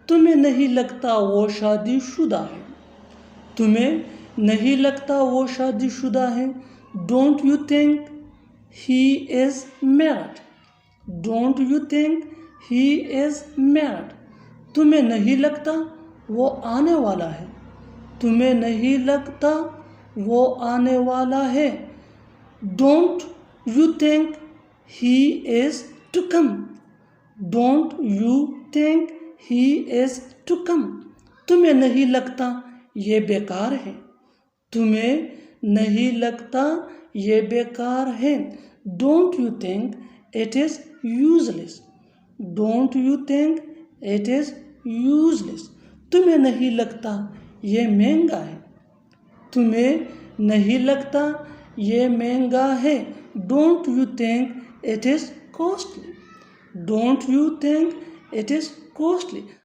तुम्हें नहीं लगता वो शादीशुदा है। तुम्हें नहीं लगता वो शादीशुदा है। Don't you think he is married. Don't you think he is married. तुम्हें नहीं लगता वो आने वाला है। तुम्हें नहीं लगता वो आने वाला है। Don't you think he is too calm. Don't you think he is too calm. तुम्हें नहीं लगता ये बेकार है। तुम्हें नहीं लगता ये बेकार है। Don't you think it is useless. Don't you think it is useless. तुम्हें नहीं लगता ये महंगा है। तुम्हें नहीं लगता ये महंगा है। Don't you think it is costly. Don't you think it is costly.